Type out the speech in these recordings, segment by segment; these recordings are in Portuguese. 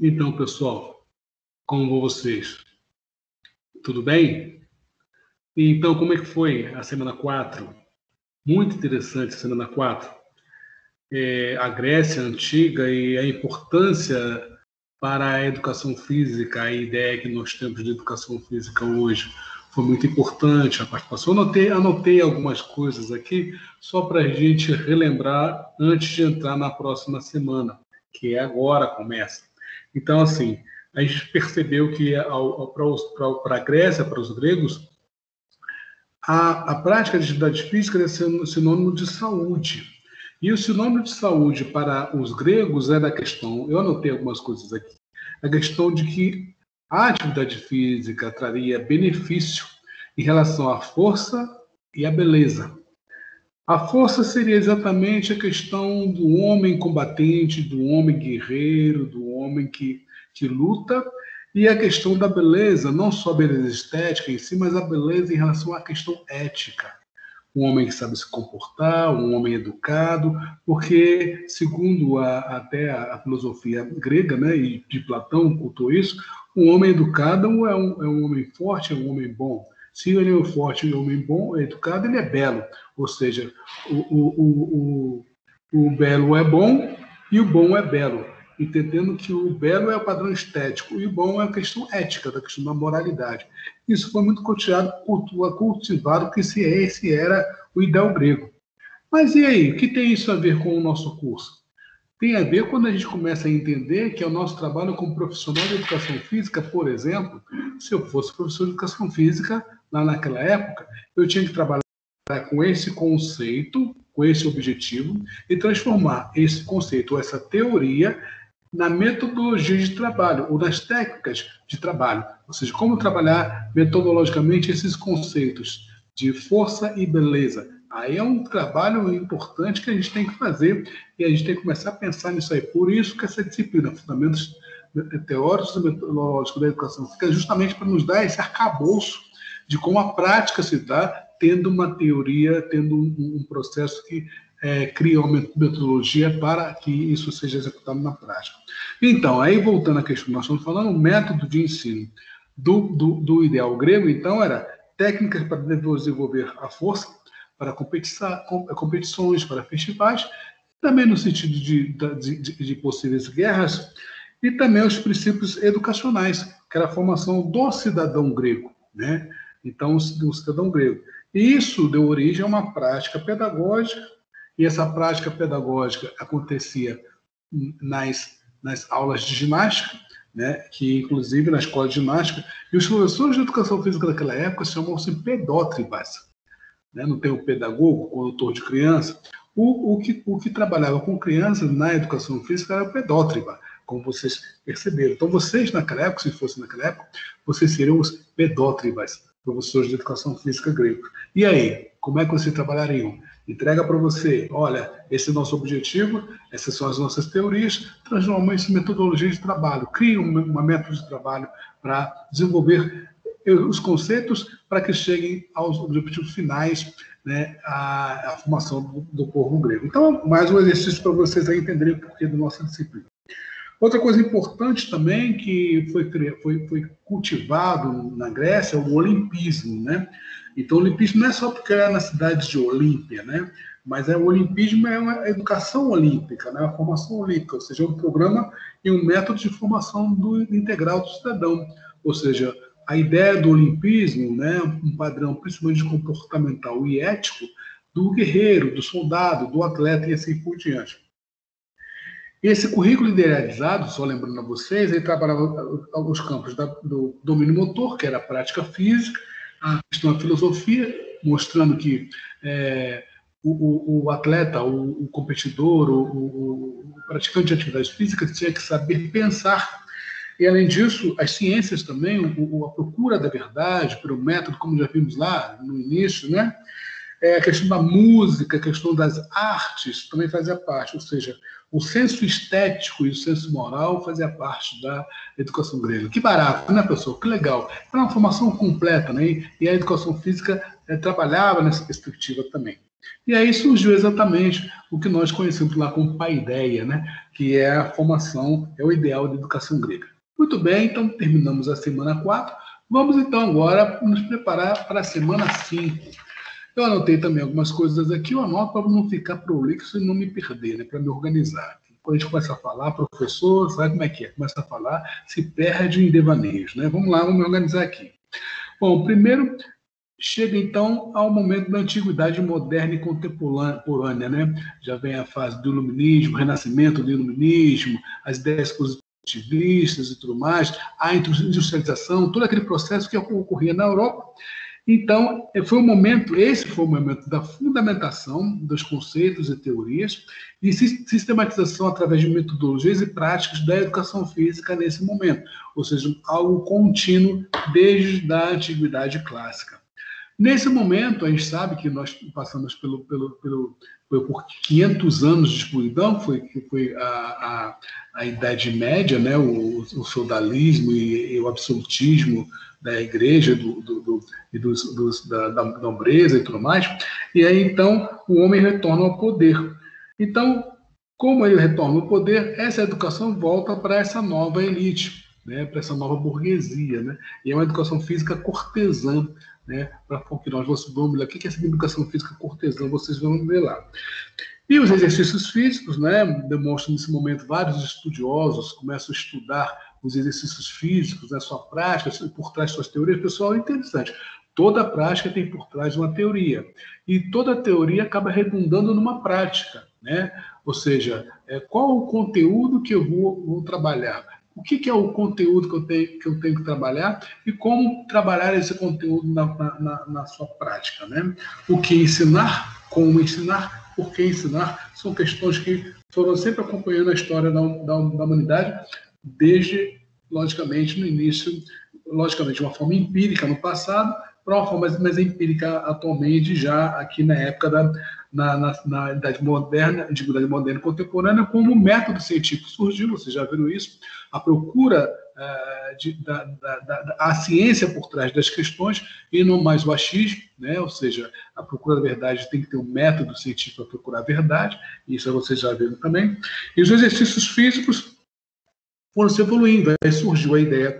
Então, pessoal, como vão vocês? Tudo bem? Então, como é que foi a semana 4? Muito interessante a semana 4. A Grécia Antiga e a importância para a educação física, a ideia que nós temos de educação física hoje. Foi muito importante a participação. Anotei algumas coisas aqui, só para a gente relembrar antes de entrar na próxima semana, que é agora começa. Então, assim, a gente percebeu que para a Grécia, para os gregos, a prática de atividade física é sinônimo de saúde. E o sinônimo de saúde para os gregos era a questão, eu anotei algumas coisas aqui, a questão de que a atividade física traria benefício em relação à força e à beleza. A força seria exatamente a questão do homem combatente, do homem guerreiro, do homem que luta, e a questão da beleza, não só a beleza estética em si, mas a beleza em relação à questão ética. Um homem que sabe se comportar, um homem educado, porque, segundo até a filosofia grega, né, e de Platão, cultou isso, um homem educado é um homem forte, é um homem bom. Se ele é forte e um homem bom, é educado, ele é belo. Ou seja, o belo é bom e o bom é belo. Entendendo que o belo é o padrão estético e o bom é a questão ética, da questão da moralidade. Isso foi muito cultivado, que esse era o ideal grego. Mas e aí, o que tem isso a ver com o nosso curso? Tem a ver quando a gente começa a entender que é o nosso trabalho como profissional de educação física, por exemplo, se eu fosse professor de educação física, lá naquela época, eu tinha que trabalhar com esse conceito, com esse objetivo, e transformar esse conceito, ou essa teoria, na metodologia de trabalho, ou nas técnicas de trabalho. Ou seja, como trabalhar metodologicamente esses conceitos de força e beleza. Aí é um trabalho importante que a gente tem que fazer e a gente tem que começar a pensar nisso aí. Por isso que essa disciplina, Fundamentos Teóricos e Metodológicos da Educação, fica justamente para nos dar esse arcabouço de como a prática se dá, tendo uma teoria, tendo um processo que cria uma metodologia para que isso seja executado na prática. Então, aí voltando à questão que nós estamos falando, o método de ensino do ideal grego, então, era técnicas para desenvolver a força, para competições, para festivais, também no sentido de possíveis guerras, e também os princípios educacionais, que era a formação do cidadão grego, né? Então, do cidadão grego. E isso deu origem a uma prática pedagógica, e essa prática pedagógica acontecia nas aulas de ginástica, né, que inclusive na escola de ginástica, e os professores de educação física daquela época chamavam-se pedótribas, né, não tem o pedagogo, o condutor de criança. O que trabalhava com crianças na educação física era o pedótriba, como vocês perceberam. Então, vocês naquela época, se fosse naquela época, vocês seriam os pedótribas, professores de educação física gregos. E aí, como é que vocês trabalhariam? Entrega para você, olha, esse é o nosso objetivo, essas são as nossas teorias, transforma isso em metodologia de trabalho, cria uma método de trabalho para desenvolver os conceitos para que cheguem aos objetivos finais, né, a formação do povo grego. Então, mais um exercício para vocês aí entenderem o porquê da nossa disciplina. Outra coisa importante também que foi cultivado na Grécia é o olimpismo, né? Então, o olimpismo não é só porque era na cidade de Olímpia, né? Mas o olimpismo é uma educação olímpica, né? Uma formação olímpica, ou seja, um programa e um método de formação integral do cidadão. Ou seja, a ideia do olimpismo, né? Um padrão principalmente comportamental e ético do guerreiro, do soldado, do atleta e assim por diante. Esse currículo idealizado, só lembrando a vocês, ele trabalhava os campos do domínio motor, que era a prática física, a questão da filosofia, mostrando que o atleta, o competidor, o praticante de atividades físicas tinha que saber pensar. E, além disso, as ciências também, a procura da verdade, pelo método, como já vimos lá no início, né? A questão da música, a questão das artes também fazia parte, ou seja, o senso estético e o senso moral fazia parte da educação grega. Que barato, né, pessoal? Que legal. Era uma formação completa, né? E a educação física trabalhava nessa perspectiva também. E aí surgiu exatamente o que nós conhecemos lá como paideia, né? Que é a formação, é o ideal da educação grega. Muito bem, então terminamos a semana 4. Vamos então agora nos preparar para a semana 5. Eu anotei também algumas coisas aqui, eu anoto para não ficar prolixo e não me perder, né? Para me organizar. Quando a gente começa a falar, professor, sabe como é que é? Começa a falar, se perde em devaneios, né? Vamos lá, vamos me organizar aqui. Bom, primeiro, chega então ao momento da antiguidade moderna e contemporânea, né? Já vem a fase do iluminismo, o renascimento do iluminismo, as ideias positivistas e tudo mais, a industrialização, todo aquele processo que ocorria na Europa. Então, esse foi o momento da fundamentação dos conceitos e teorias e sistematização através de metodologias e práticas da educação física nesse momento, ou seja, algo contínuo desde a antiguidade clássica. Nesse momento, a gente sabe que nós passamos por 500 anos de escuridão, que foi a Idade Média, né? o feudalismo e o absolutismo da igreja, da nobreza e tudo mais. E aí, então, o homem retorna ao poder. Então, como ele retorna ao poder, essa educação volta para essa nova elite, né? Para essa nova burguesia. Né? E é uma educação física cortesã, né, para que nós vamos ver o que é essa educação física cortesã, vocês vão ver lá. E os exercícios físicos, né, demonstram nesse momento vários estudiosos começam a estudar os exercícios físicos, a sua prática, por trás de suas teorias. Pessoal, é interessante. Toda prática tem por trás uma teoria. E toda teoria acaba redundando numa prática, né? Ou seja, qual o conteúdo que eu vou trabalhar? O que é o conteúdo que eu tenho que trabalhar e como trabalhar esse conteúdo na sua prática, né? O que ensinar, como ensinar, por que ensinar, são questões que foram sempre acompanhando a história da humanidade desde, logicamente, no início, logicamente, de uma forma empírica no passado, para uma forma mais empírica atualmente, já aqui na época na Idade Moderna, Antiguidade Moderna e Contemporânea, como o método científico surgiu, vocês já viram isso, a procura a ciência por trás das questões e não mais o achismo, né? Ou seja, a procura da verdade tem que ter um método científico para procurar a verdade, isso vocês já viram também. E os exercícios físicos foram se evoluindo, aí surgiu a ideia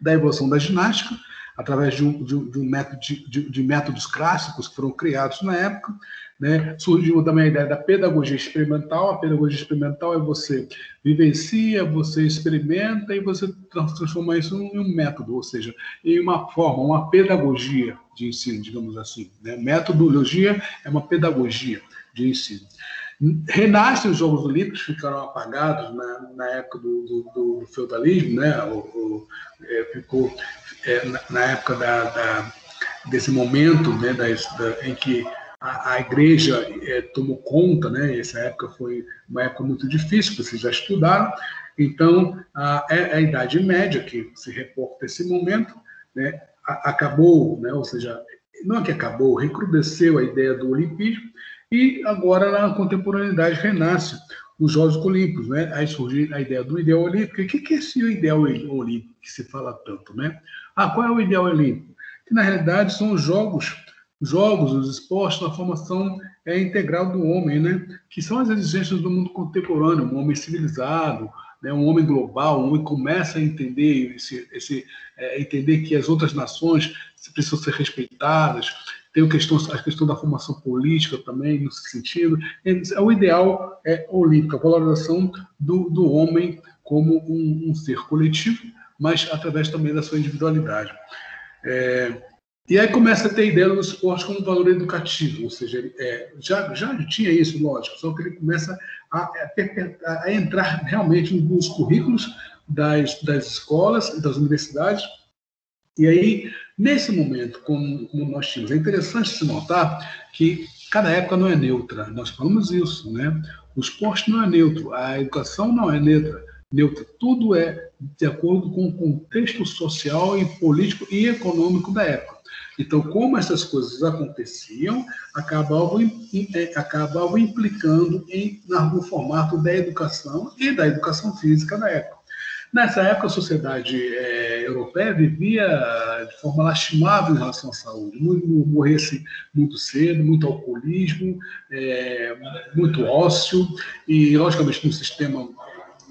da evolução da ginástica, através de métodos clássicos que foram criados na época, né? Surgiu também a ideia da pedagogia experimental. A pedagogia experimental é você vivencia, você experimenta e você transforma isso em um método, ou seja, em uma forma, uma pedagogia de ensino, digamos assim, né? Metodologia é uma pedagogia de ensino. Renascem os Jogos Olímpicos, ficaram apagados na época do feudalismo, né? Ficou na época desse momento, né? Em que a igreja tomou conta, né? Essa época foi uma época muito difícil, vocês já estudaram. Então, a Idade Média, que se reporta esse momento, né? Acabou, né? Ou seja, não é que acabou, recrudesceu a ideia do olimpismo, e agora, na contemporaneidade, renasce os Jogos Olímpicos, né? Aí surge a ideia do ideal olímpico. E o que é esse ideal olímpico que se fala tanto, né? Qual é o ideal olímpico? Que, na realidade, são os jogos, os esportes na formação integral do homem, né? Que são as exigências do mundo contemporâneo, um homem civilizado, né? Um homem global, um homem começa a entender, entender que as outras nações precisam ser respeitadas. Tem a questão da formação política também, nesse sentido. O ideal olímpico, a valorização do homem como um ser coletivo, mas através também da sua individualidade. E aí começa a ter a ideia do esporte como valor educativo, ou seja, já tinha isso, lógico, só que ele começa a entrar realmente nos currículos das escolas e das universidades. E aí, nesse momento, como nós tínhamos, é interessante se notar que cada época não é neutra. Nós falamos isso, né? O esporte não é neutro, a educação não é neutra. Tudo é de acordo com o contexto social e político e econômico da época. Então, como essas coisas aconteciam, acabavam implicando no formato da educação e da educação física da época. Nessa época, a sociedade europeia vivia de forma lastimável em relação à saúde. Morria-se muito cedo, muito alcoolismo, muito ócio, e, logicamente, num sistema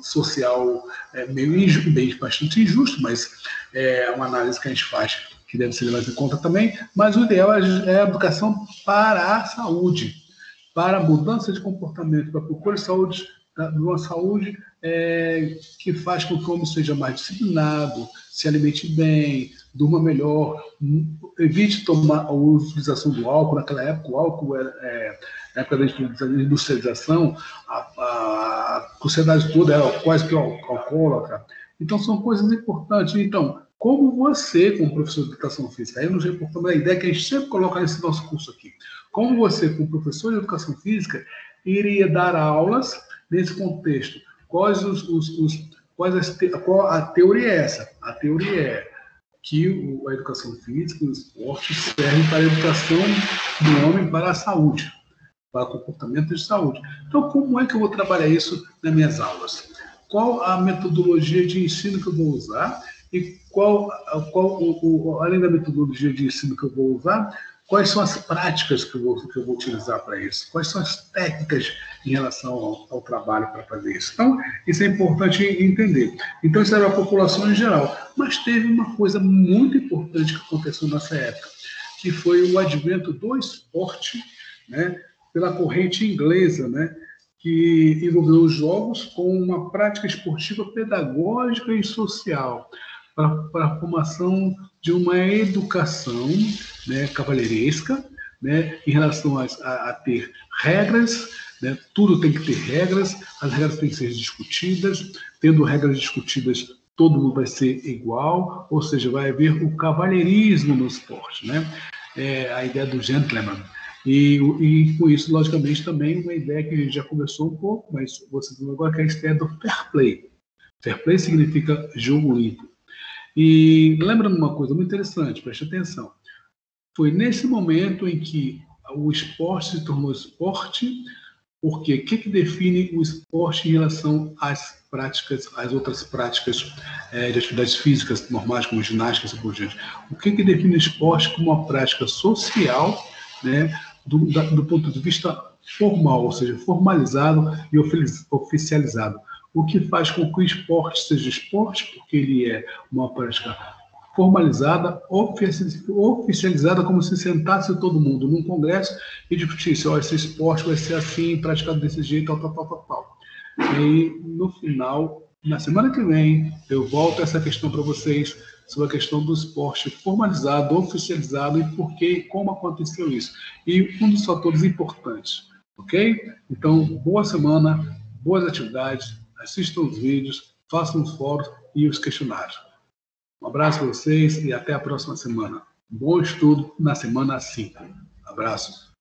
social meio bastante injusto, mas é uma análise que a gente faz que deve ser levada em conta também. Mas o ideal é a educação para a saúde, para a mudança de comportamento, para a procura de saúde, de uma saúde que faz com que o homem seja mais disciplinado, se alimente bem, durma melhor, evite tomar a utilização do álcool. Naquela época, o álcool era, na época da industrialização, a sociedade toda era quase que alcoólatra. Então, são coisas importantes. Então, como você, como professor de educação física, aí nos reportamos a ideia que a gente sempre coloca nesse nosso curso aqui, como você, como professor de educação física, iria dar aulas nesse contexto? Qual a teoria é essa? A teoria é que a educação física e o esporte servem para a educação do homem para a saúde, para o comportamento de saúde. Então, como é que eu vou trabalhar isso nas minhas aulas? Qual a metodologia de ensino que eu vou usar? E além da metodologia de ensino que eu vou usar, quais são as práticas que eu vou utilizar para isso? Quais são as técnicas em relação ao trabalho para fazer isso? Então, isso é importante entender. Então, isso era a população em geral. Mas teve uma coisa muito importante que aconteceu nessa época, que foi o advento do esporte, né, pela corrente inglesa, né, que envolveu os jogos com uma prática esportiva pedagógica e social, para a formação de uma educação, né, cavalheiresca, né, em relação a ter regras, né, tudo tem que ter regras, as regras têm que ser discutidas, tendo regras discutidas, todo mundo vai ser igual, ou seja, vai haver o cavalheirismo no esporte, né? A ideia do gentleman. E com isso, logicamente, também uma ideia que a gente já conversou um pouco, mas você viu agora, que é a ideia do fair play. Fair play significa jogo limpo. E lembra de uma coisa muito interessante, preste atenção. Foi nesse momento em que o esporte se tornou esporte, porque o que define o esporte em relação às práticas, às outras práticas de atividades físicas normais, como ginástica e assim por diante? O que define o esporte como uma prática social, né, do ponto de vista formal, ou seja, formalizado e oficializado? O que faz com que o esporte seja esporte, porque ele é uma prática formalizada, oficializada, como se sentasse todo mundo num congresso e discutisse: esse esporte vai ser assim, praticado desse jeito, tal. E no final, na semana que vem, eu volto a essa questão para vocês, sobre a questão do esporte formalizado, oficializado, e por que, como aconteceu isso. E um dos fatores importantes, ok? Então, boa semana, boas atividades, assistam os vídeos, façam os fóruns e os questionários. Um abraço para vocês e até a próxima semana. Bom estudo na semana 5. Abraços.